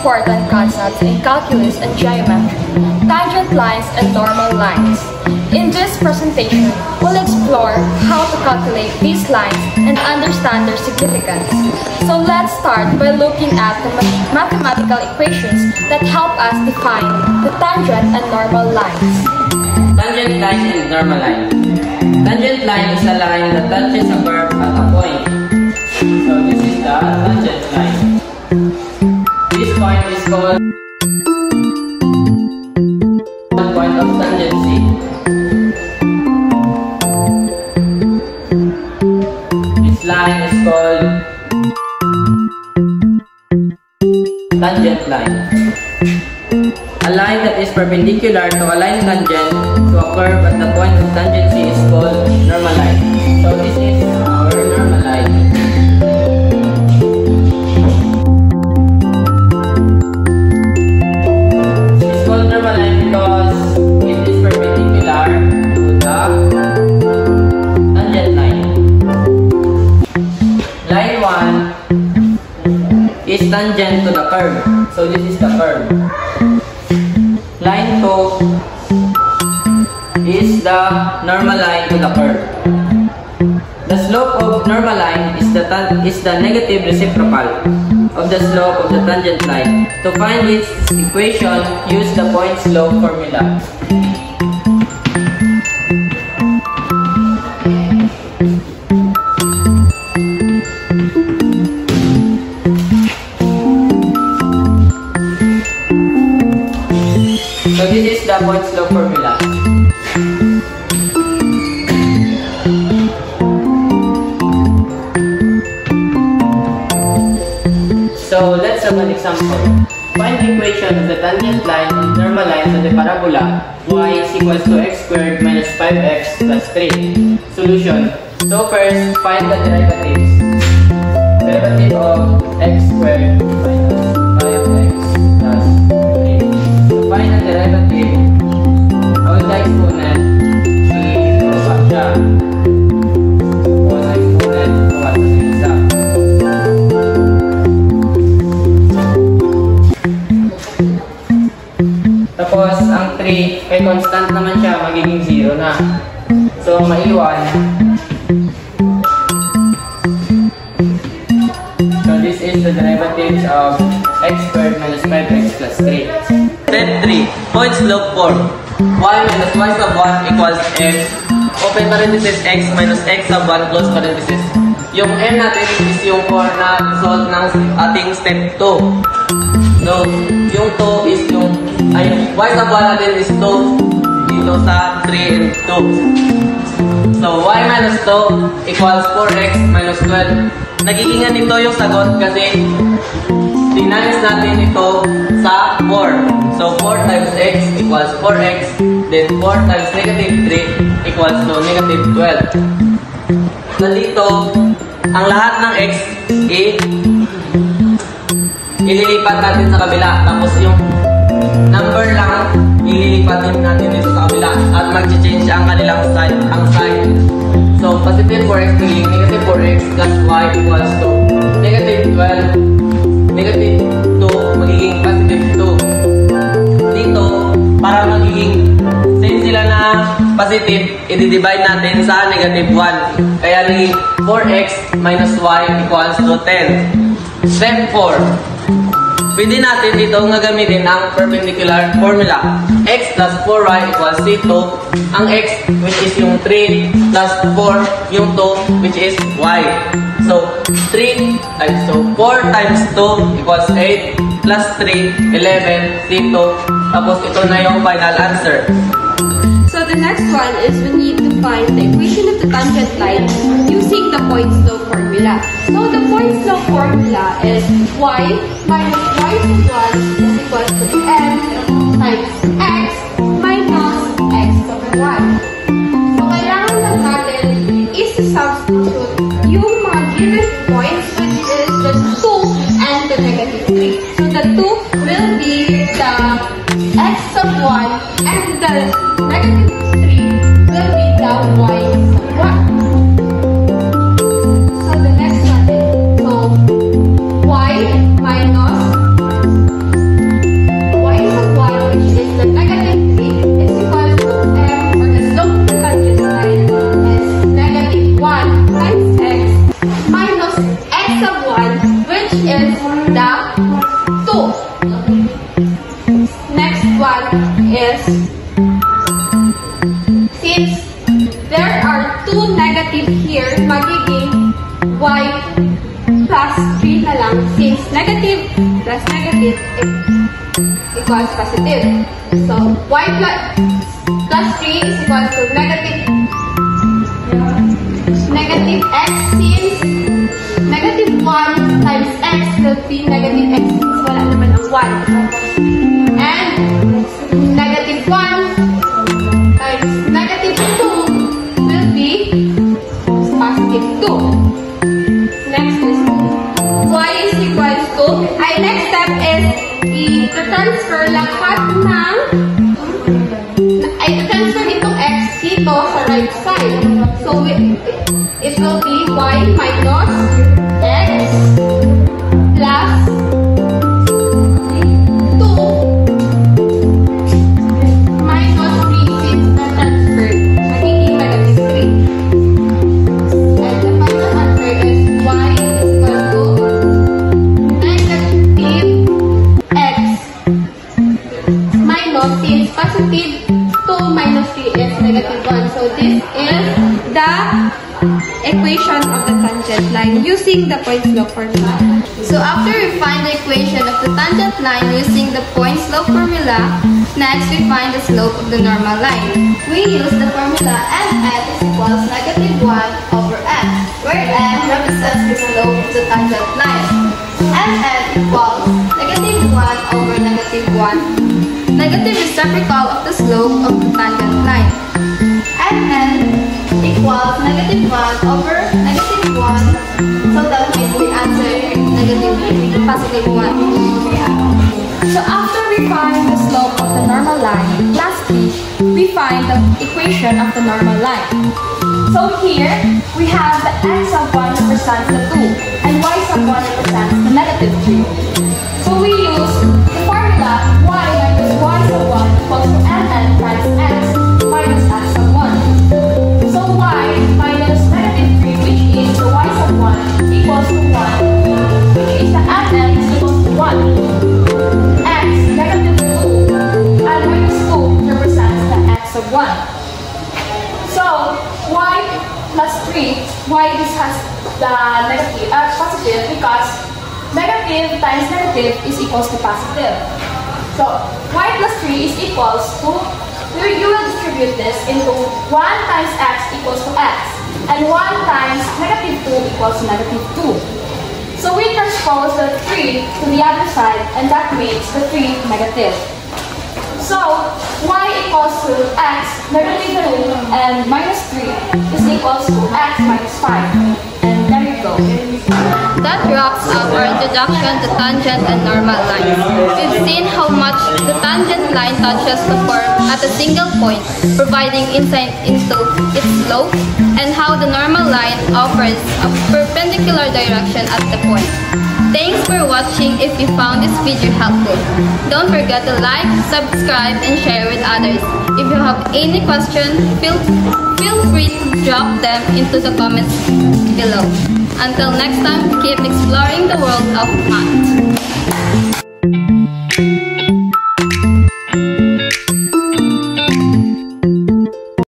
important concepts in calculus and geometry, tangent lines and normal lines. In this presentation, we'll explore how to calculate these lines and understand their significance. So let's start by looking at the mathematical equations that help us define the tangent and normal lines. Tangent line and normal line. Tangent line is a line that touches a curve at a point. So this is the tangent line. This point is called point of tangency. This line is called tangent line. A line that is perpendicular to a line tangent to a curve at the point of tangency is called normal line. So this is our normal line. It's called normal line because it is perpendicular to the tangent line. Line 1 is tangent to the curve. So this is the curve. Line 2 is the normal line to the curve. The slope of normal line is the negative reciprocal of the slope of the tangent line. To find its equation, use the point slope formula. So this is the point slope formula. So let's have an example. Find the equation of the tangent line and normal lines of the parabola y is equals to x squared minus 5x plus 3. Solution. So first, find the derivatives. Derivative of x squared minus 5x plus 3. Find the derivative of the exponent. Ibaba siya. O the exponent, bukas sa isa. Tapos, ang 3, kay constant naman siya, magiging 0 na. So, ang maiwan. So, this is the derivatives of x squared minus 5x plus 3. Step 3. Point slope form. Y minus y sub 1 equals x. Open parenthesis x minus x sub 1 close parenthesis. Yung m natin is yung na result ng ating step 2. So, yung 2 is yung y sub 1 natin is 2 dito sa 3 and 2. So, y minus 2 equals 4x minus 12. Nagiging ganito yung sagot kasi tinimes natin ito sa 4. So, 4 times x equals 4x. Then, 4 times negative 3 equals to negative 12. So, dito, ang lahat ng x ililipat natin sa kabila. Tapos, yung number lang, ililipat din natin dito sa kabila. At mag-change ang kanilang side. So, positive 4x magiging negative 4x plus y equals to negative 12. Negative 2 magiging positive 2. Dito, para magiging since sila na positive, i-divide natin sa negative 1. Kaya naging 4x minus y equals to 10. Step 4. Pwede natin dito gagamitin ang perpendicular formula. X plus 4y equals C2. Ang x, which is yung 3, plus 4, yung 2, which is y. So, 4 times 2 equals 8, plus 3, 11, C2. Tapos ito na yung final answer. So the next one is we need to find the equation of the tangent line using the point slope formula. So the point slope formula is y minus y sub 1 is equal to m times x minus x sub 1. So kailangan lang natin is substitute yung mga given points, which is the 2 and the negative 3. So the 2 will be the x sub 1 and the negative 3 will be the y sub 1. So the next one is y minus since negative plus negative equals positive. So, y plus 3 is equal to negative x, since negative 1 times x will be negative x since wala naman ang 1. And negative 1 times negative 2 will be positive 2. Next is y is equal to, next step is i-transfer lahat ng transfer itong x dito sa right side. So, it will be y minus x plus 2 minus 3 since na-transfer. Magiging negative 3. And the final answer is y is equal to negative x minus, since positive 2 minus 3 is negative 1. So, this is the equation of the tangent line using the point-slope formula. So, after we find the equation of the tangent line using the point-slope formula, next we find the slope of the normal line. We use the formula mn is equals negative 1 over m, where m represents the slope of the tangent line. Mn equals negative 1 over negative 1. Negative reciprocal of the slope of the tangent line. Mn equals negative 1 over negative 1. So that means the answer is positive 1. So after we find the slope of the normal line, lastly, we find the equation of the normal line. So here, we have the x of 1 represents the 2, and y of 1 represents the negative 3. So we use the formula y minus y of 1 equals to mn times x minus x of 1. So y minus negative 3, which is the y of 1, equals to 1, which is the mn is equals to 1. X, negative 2, and minus 2 represents the x of 1. So, y plus 3, why this has the negative, positive, because negative times negative is equals to positive. So, y plus 3 is equals to, you will distribute this into 1 times x equals to x, and 1 times negative 2 equals to negative 2. So we transpose the 3 to the other side, and that makes the 3 negative. So, y equals to x, negative 2, and minus 3 is equals to x minus 5. And there you go. That wraps up our introduction to tangent and normal lines. We've seen how much the tangent line touches the form at a single point, providing insight into its slope, and how the normal line offers a perpendicular direction at the point. Thanks for watching. If you found this video helpful, don't forget to like, subscribe, and share with others. If you have any questions, feel free to drop them into the comments below. Until next time, keep exploring the world of math.